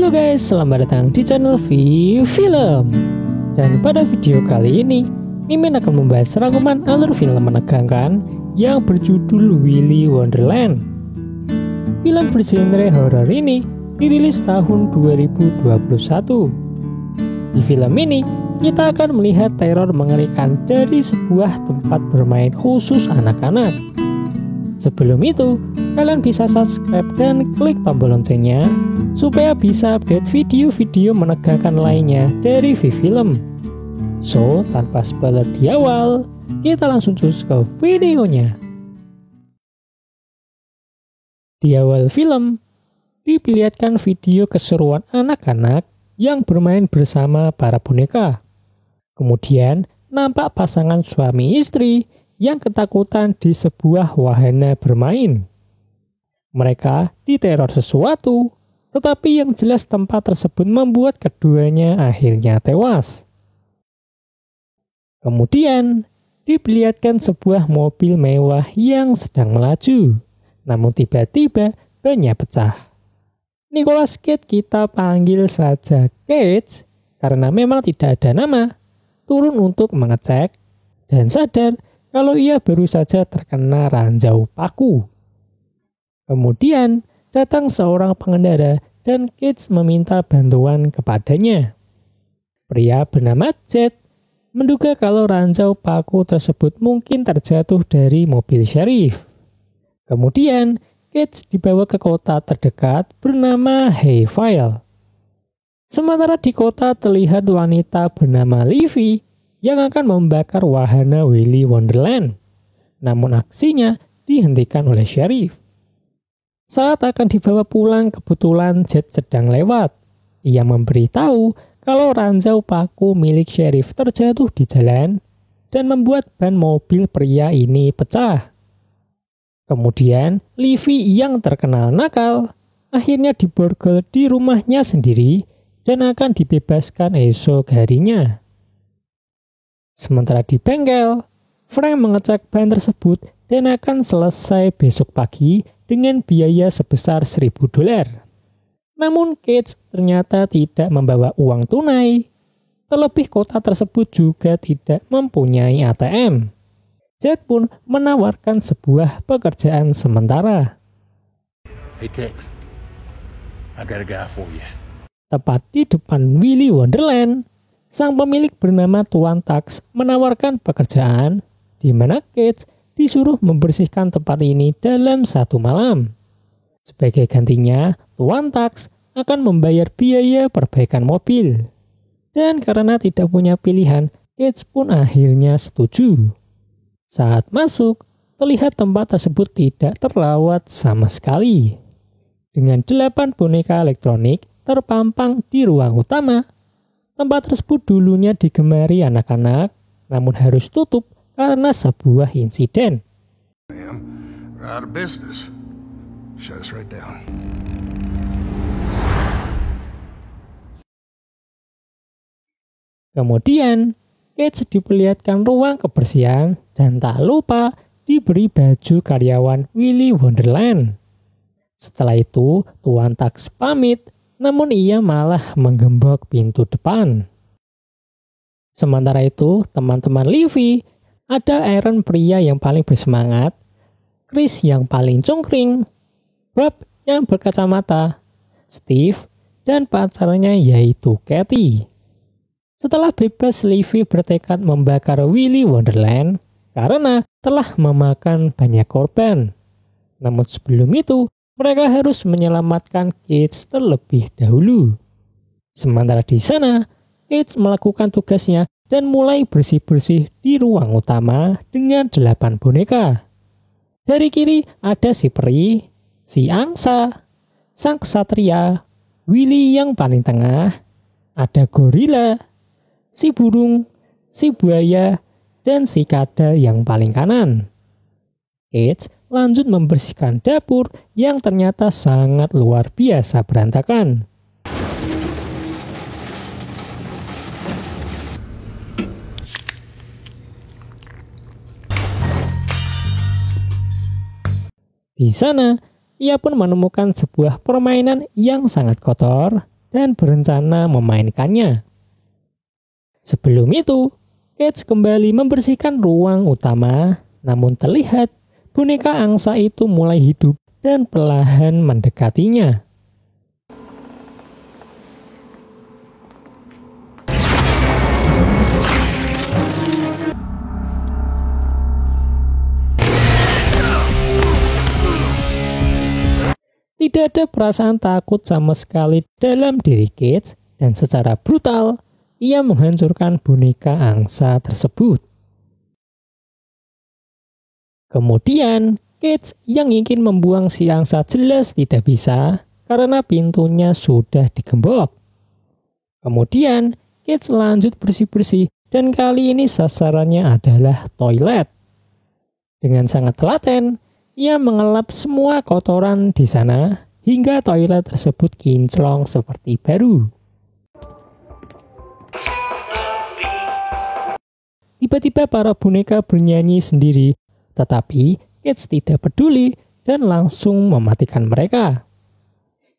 Halo guys, selamat datang di channel Film. Dan pada video kali ini, Mimin akan membahas rangkuman alur film menegangkan yang berjudul Willy Wonderland. Film bergenre horor ini dirilis tahun 2021. Di film ini, kita akan melihat teror mengerikan dari sebuah tempat bermain khusus anak-anak. Sebelum itu, kalian bisa subscribe dan klik tombol loncengnya supaya bisa update video-video menegangkan lainnya dari Film. So, tanpa spoiler di awal, kita langsung cus ke videonya. Di awal film, diperlihatkan video keseruan anak-anak yang bermain bersama para boneka. Kemudian, nampak pasangan suami istri yang ketakutan di sebuah wahana bermain. Mereka diteror sesuatu, tetapi yang jelas tempat tersebut membuat keduanya akhirnya tewas. Kemudian, diperlihatkan sebuah mobil mewah yang sedang melaju, namun tiba-tiba bannya pecah. Nicolas Cage, kita panggil saja Cage, karena memang tidak ada nama, turun untuk mengecek dan sadar kalau ia baru saja terkena ranjau paku. Kemudian datang seorang pengendara dan Cage meminta bantuan kepadanya. Pria bernama Jet menduga kalau ranjau paku tersebut mungkin terjatuh dari mobil sheriff. Kemudian Cage dibawa ke kota terdekat bernama Hayfile. Sementara di kota terlihat wanita bernama Livy yang akan membakar wahana Willy Wonderland. Namun aksinya dihentikan oleh sheriff. Saat akan dibawa pulang, kebetulan Jet sedang lewat. Ia memberitahu kalau ranjau paku milik sheriff terjatuh di jalan dan membuat ban mobil pria ini pecah. Kemudian Livy yang terkenal nakal akhirnya diborgol di rumahnya sendiri dan akan dibebaskan esok harinya. Sementara di bengkel, Frank mengecek ban tersebut dan akan selesai besok pagi dengan biaya sebesar $1.000. Namun Cage ternyata tidak membawa uang tunai. Terlebih kota tersebut juga tidak mempunyai ATM. Jet pun menawarkan sebuah pekerjaan sementara. Hey Tex, I got a guy for you. Tepat di depan Willy Wonderland, sang pemilik bernama Tuan Tax menawarkan pekerjaan di mana Cage disuruh membersihkan tempat ini dalam 1 malam. Sebagai gantinya, Tuan Tax akan membayar biaya perbaikan mobil. Dan karena tidak punya pilihan, Cage pun akhirnya setuju. Saat masuk, terlihat tempat tersebut tidak terawat sama sekali. Dengan 8 boneka elektronik terpampang di ruang utama, tempat tersebut dulunya digemari anak-anak, namun harus tutup karena sebuah insiden. We're out of business. Shut us right down. Kemudian, Cage diperlihatkan ruang kebersihan dan tak lupa diberi baju karyawan Willy Wonderland. Setelah itu, Tuan Tax pamit, namun ia malah menggembok pintu depan. Sementara itu, teman-teman Livy, ada Aaron pria yang paling bersemangat, Chris yang paling cungkring, Bob yang berkacamata, Steve, dan pacarnya yaitu Kathy. Setelah bebas, Livy bertekad membakar Willy Wonderland karena telah memakan banyak korban. Namun sebelum itu, mereka harus menyelamatkan Cage terlebih dahulu. Sementara di sana, Cage melakukan tugasnya dan mulai bersih-bersih di ruang utama dengan 8 boneka. Dari kiri ada si peri, si angsa, sang ksatria, Willy yang paling tengah, ada gorila, si burung, si buaya, dan si kadal yang paling kanan. Cage lanjut membersihkan dapur yang ternyata sangat luar biasa berantakan. Di sana, ia pun menemukan sebuah permainan yang sangat kotor dan berencana memainkannya. Sebelum itu, Cage kembali membersihkan ruang utama, namun terlihat boneka angsa itu mulai hidup dan perlahan mendekatinya. Tidak ada perasaan takut sama sekali dalam diri Cage dan secara brutal ia menghancurkan boneka angsa tersebut. Kemudian Cage yang ingin membuang si angsa jelas tidak bisa karena pintunya sudah digembok. Kemudian Cage lanjut bersih-bersih dan kali ini sasarannya adalah toilet. Dengan sangat telaten, ia mengelap semua kotoran di sana hingga toilet tersebut kinclong seperti baru. Tiba-tiba para boneka bernyanyi sendiri, tetapi Cage tidak peduli dan langsung mematikan mereka.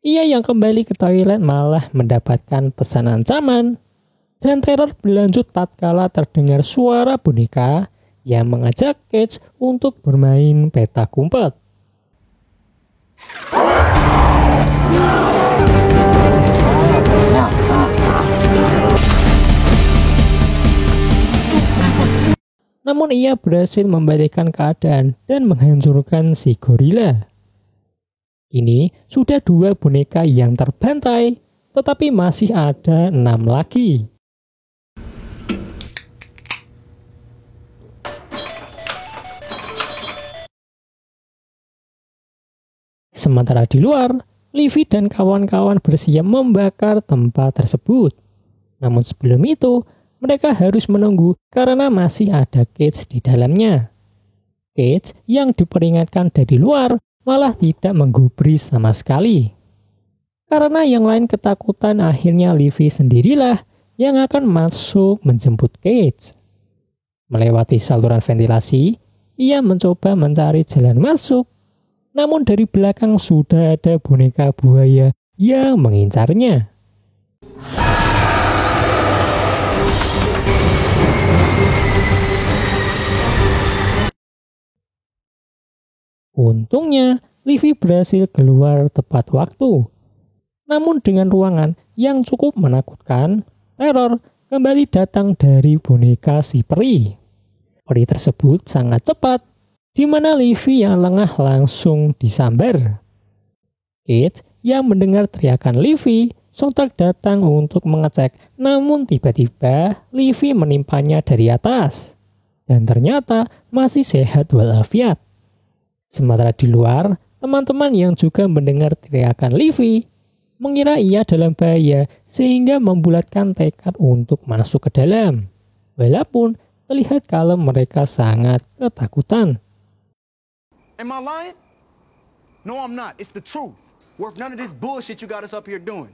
Ia yang kembali ke toilet malah mendapatkan pesan ancaman, dan teror berlanjut tatkala terdengar suara boneka yang mengajak Cage untuk bermain petak umpet. Namun ia berhasil membalikkan keadaan dan menghancurkan si gorila. Kini sudah 2 boneka yang terbantai, tetapi masih ada 6 lagi. Sementara di luar, Livy dan kawan-kawan bersiap membakar tempat tersebut. Namun sebelum itu, mereka harus menunggu karena masih ada Cage di dalamnya. Cage yang diperingatkan dari luar malah tidak menggubris sama sekali. Karena yang lain ketakutan, akhirnya Livy sendirilah yang akan masuk menjemput Cage. Melewati saluran ventilasi, ia mencoba mencari jalan masuk. Namun dari belakang sudah ada boneka buaya yang mengincarnya. Untungnya, Livy berhasil keluar tepat waktu. Namun dengan ruangan yang cukup menakutkan, teror kembali datang dari boneka si peri. Peri tersebut sangat cepat, di mana Livy yang lengah langsung disambar. Cage yang mendengar teriakan Livy sontak datang untuk mengecek, namun tiba-tiba Livy menimpanya dari atas. Dan ternyata masih sehat walafiat. Sementara di luar, teman-teman yang juga mendengar teriakan Livy mengira ia dalam bahaya sehingga membulatkan tekad untuk masuk ke dalam. Walaupun terlihat kalau mereka sangat ketakutan. Am I lying? No, I'm not. It's the truth. Worth none of this bullshit you got us up here doing.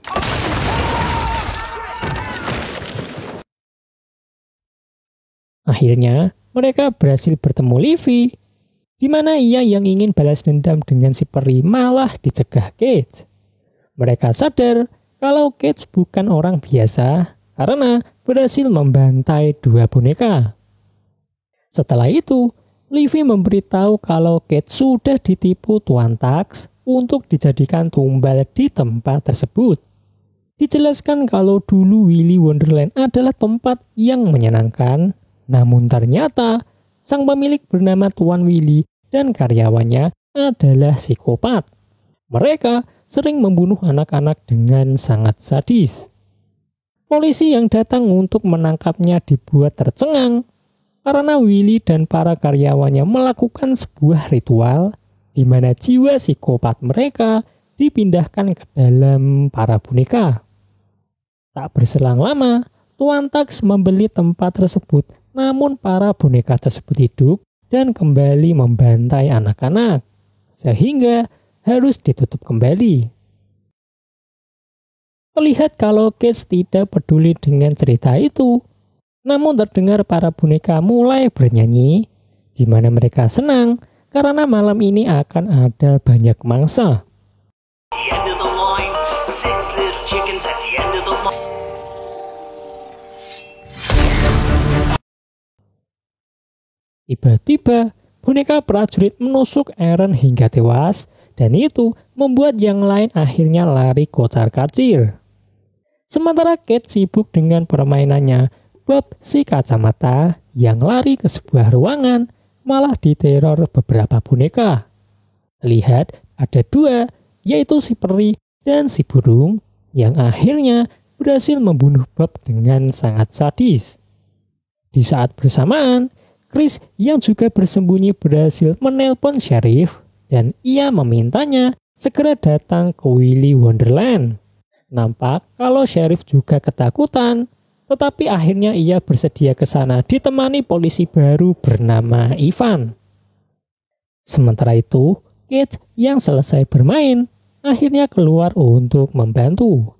Akhirnya, mereka berhasil bertemu Livy, di mana ia yang ingin balas dendam dengan si peri malah dicegah Cage. Mereka sadar kalau Cage bukan orang biasa karena berhasil membantai 2 boneka. Setelah itu, Livy memberitahu kalau Cage sudah ditipu Tuan Tax untuk dijadikan tumbal di tempat tersebut. Dijelaskan kalau dulu Willy Wonderland adalah tempat yang menyenangkan, namun ternyata sang pemilik bernama Tuan Willy dan karyawannya adalah psikopat. Mereka sering membunuh anak-anak dengan sangat sadis. Polisi yang datang untuk menangkapnya dibuat tercengang karena Willy dan para karyawannya melakukan sebuah ritual di mana jiwa psikopat mereka dipindahkan ke dalam para boneka. Tak berselang lama, Tuan Tax membeli tempat tersebut, namun para boneka tersebut hidup dan kembali membantai anak-anak, sehingga harus ditutup kembali. Terlihat kalau Cage tidak peduli dengan cerita itu. Namun terdengar para boneka mulai bernyanyi, di mana mereka senang karena malam ini akan ada banyak mangsa. The end of the line, 6 little chickens at the Tiba-tiba, boneka prajurit menusuk Aaron hingga tewas, dan itu membuat yang lain akhirnya lari kocar-kacir. Sementara Kate sibuk dengan permainannya, Bob si kacamata yang lari ke sebuah ruangan malah diteror beberapa boneka. Lihat, ada dua, yaitu si peri dan si burung, yang akhirnya berhasil membunuh Bob dengan sangat sadis. Di saat bersamaan, Chris yang juga bersembunyi berhasil menelpon sheriff dan ia memintanya segera datang ke Willy Wonderland. Nampak kalau sheriff juga ketakutan, tetapi akhirnya ia bersedia ke sana ditemani polisi baru bernama Ivan. Sementara itu, Kate yang selesai bermain akhirnya keluar untuk membantu.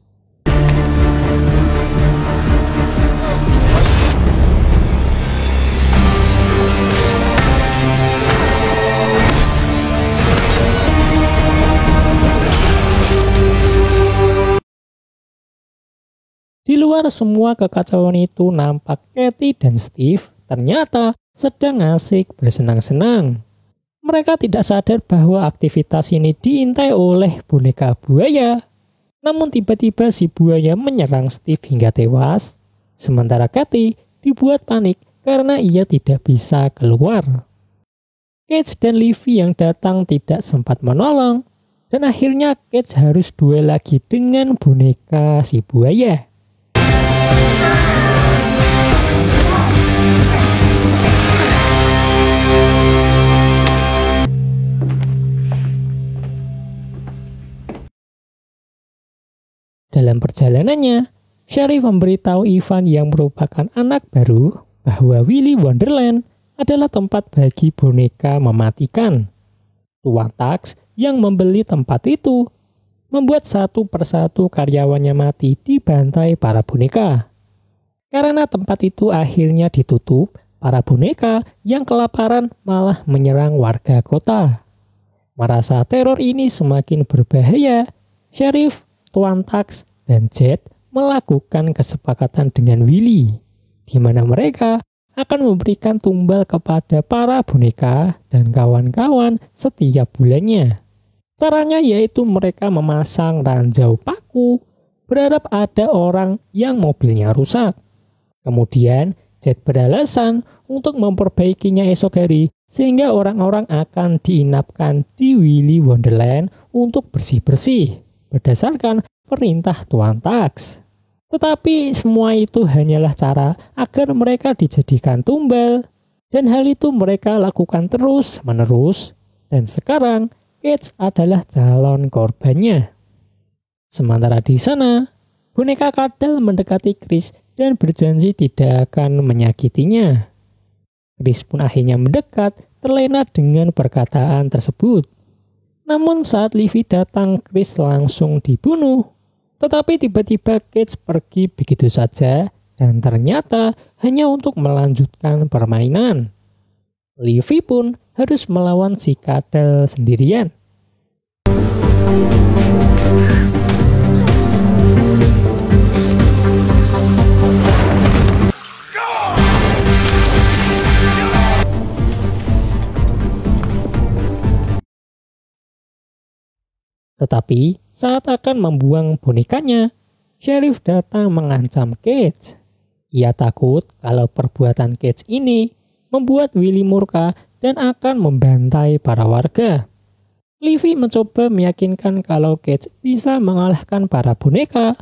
Di luar semua kekacauan itu, nampak Katie dan Steve ternyata sedang asik bersenang-senang. Mereka tidak sadar bahwa aktivitas ini diintai oleh boneka buaya. Namun tiba-tiba si buaya menyerang Steve hingga tewas, sementara Katie dibuat panik karena ia tidak bisa keluar. Cage dan Livy yang datang tidak sempat menolong, dan akhirnya Cage harus duel lagi dengan boneka si buaya. Dalam perjalanannya, Sheriff memberitahu Ivan yang merupakan anak baru bahwa Willy Wonderland adalah tempat bagi boneka mematikan. Tuan Tax yang membeli tempat itu membuat satu persatu karyawannya mati dibantai para boneka. Karena tempat itu akhirnya ditutup, para boneka yang kelaparan malah menyerang warga kota. Merasa teror ini semakin berbahaya, Sheriff, Tuan Tax, dan Jet melakukan kesepakatan dengan Willy, di mana mereka akan memberikan tumbal kepada para boneka dan kawan-kawan setiap bulannya. Caranya yaitu mereka memasang ranjau paku, berharap ada orang yang mobilnya rusak. Kemudian Jet beralasan untuk memperbaikinya esok hari, sehingga orang-orang akan diinapkan di Willy Wonderland untuk bersih-bersih berdasarkan perintah Tuan Tax. Tetapi semua itu hanyalah cara agar mereka dijadikan tumbal, dan hal itu mereka lakukan terus-menerus, dan sekarang Cage adalah calon korbannya. Sementara di sana, boneka kadal mendekati Chris dan berjanji tidak akan menyakitinya. Chris pun akhirnya mendekat, terlena dengan perkataan tersebut. Namun saat Livy datang, Chris langsung dibunuh. Tetapi tiba-tiba Cage pergi begitu saja dan ternyata hanya untuk melanjutkan permainan. Livy pun harus melawan si kadal sendirian. Tetapi saat akan membuang bonekanya, Sheriff datang mengancam Cage. Ia takut kalau perbuatan Cage ini membuat Willy murka dan akan membantai para warga. Livy mencoba meyakinkan kalau Cage bisa mengalahkan para boneka.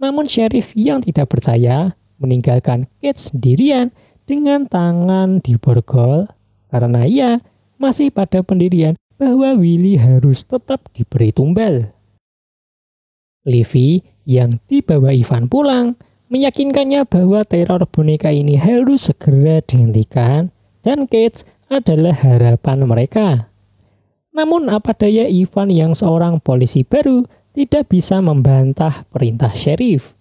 Namun Sheriff yang tidak percaya meninggalkan Cage sendirian dengan tangan diborgol karena ia masih pada pendirian bahwa Willy harus tetap diberi tumbal. Livy yang dibawa Ivan pulang meyakinkannya bahwa teror boneka ini harus segera dihentikan dan Cage adalah harapan mereka. Namun apa daya Ivan yang seorang polisi baru tidak bisa membantah perintah Sheriff.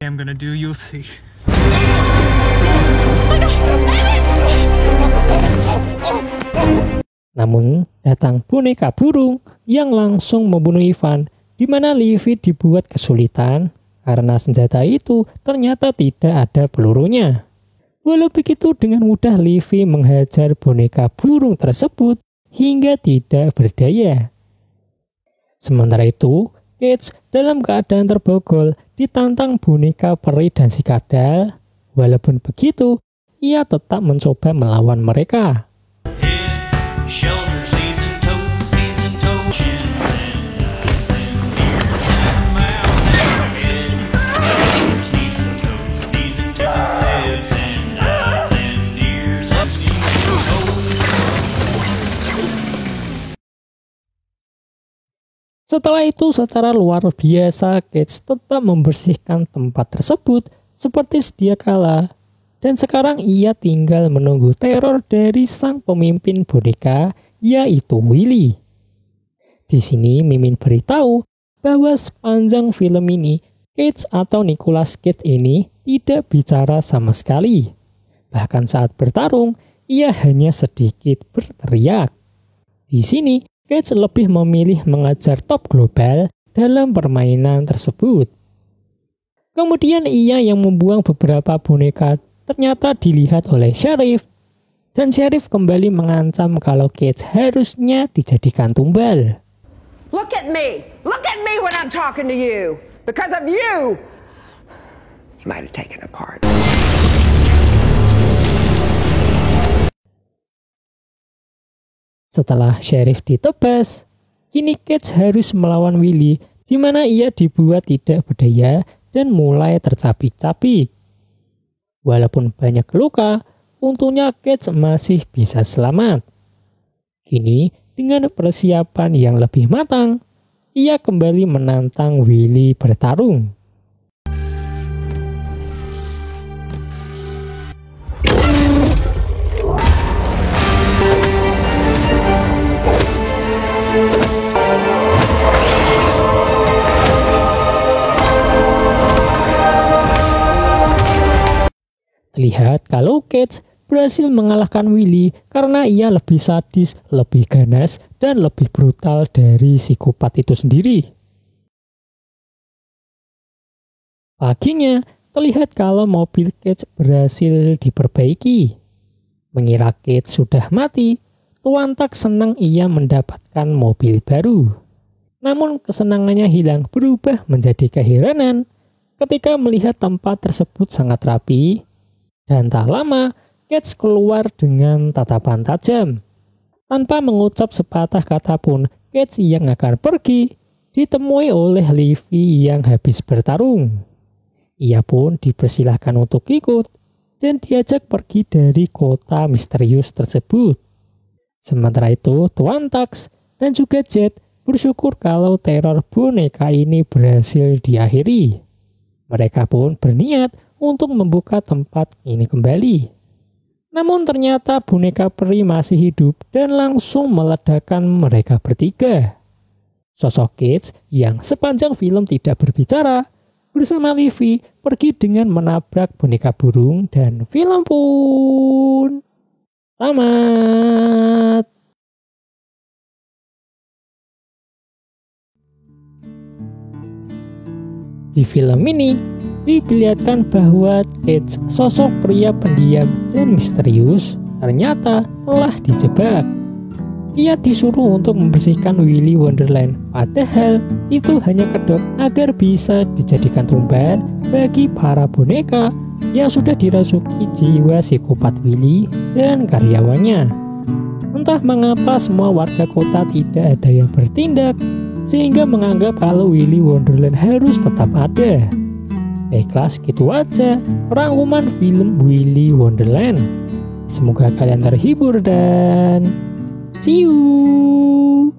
I'm gonna do you see. Namun datang boneka burung yang langsung membunuh Ivan, di mana Livy dibuat kesulitan karena senjata itu ternyata tidak ada pelurunya. Walau begitu, dengan mudah Livy menghajar boneka burung tersebut hingga tidak berdaya. Sementara itu, Cage dalam keadaan terbogol ditantang boneka peri dan si kadal. Walaupun begitu, ia tetap mencoba melawan mereka. Setelah itu, secara luar biasa, Cage tetap membersihkan tempat tersebut seperti sedia kala. Dan sekarang ia tinggal menunggu teror dari sang pemimpin boneka, yaitu Willy. Di sini Mimin beritahu bahwa sepanjang film ini, Cage atau Nicolas Cage ini tidak bicara sama sekali. Bahkan saat bertarung, ia hanya sedikit berteriak. Di sini, Cage lebih memilih mengajar top global dalam permainan tersebut. Kemudian ia yang membuang beberapa boneka ternyata dilihat oleh Sheriff. Dan Sheriff kembali mengancam kalau Cage harusnya dijadikan tumbal. Look at me when I'm talking to you. Because of you, you might have taken a part. Setelah Sheriff ditebas, kini Cage harus melawan Willy, di mana ia dibuat tidak berdaya dan mulai tercapik-capik. Walaupun banyak luka, untungnya Cage masih bisa selamat. Kini, dengan persiapan yang lebih matang, ia kembali menantang Willy bertarung. Terlihat kalau Cage berhasil mengalahkan Willy karena ia lebih sadis, lebih ganas, dan lebih brutal dari psikopat itu sendiri. Paginya, terlihat kalau mobil Cage berhasil diperbaiki. Mengira Cage sudah mati, Tuan Tak senang ia mendapatkan mobil baru. Namun kesenangannya hilang berubah menjadi keheranan ketika melihat tempat tersebut sangat rapi. Dan tak lama, Cage keluar dengan tatapan tajam. Tanpa mengucap sepatah kata pun, Cage yang akan pergi ditemui oleh Livy yang habis bertarung. Ia pun dipersilahkan untuk ikut dan diajak pergi dari kota misterius tersebut. Sementara itu, Tuan Tax dan juga Jet bersyukur kalau teror boneka ini berhasil diakhiri. Mereka pun berniat untuk membuka tempat ini kembali. Namun ternyata boneka peri masih hidup dan langsung meledakkan mereka bertiga. Sosok Cage yang sepanjang film tidak berbicara bersama Livy pergi dengan menabrak boneka burung dan film pun tamat. Di film ini diperlihatkan bahwa Cage, sosok pria pendiam dan misterius, ternyata telah dijebak. Ia disuruh untuk membersihkan Willy Wonderland, padahal itu hanya kedok agar bisa dijadikan tumbal bagi para boneka yang sudah dirasuki jiwa psikopat Willy dan karyawannya. Entah mengapa semua warga kota tidak ada yang bertindak, sehingga menganggap kalau Willy Wonderland harus tetap ada. Baiklah, segitu aja rangkuman film Willy Wonderland. Semoga kalian terhibur dan see you.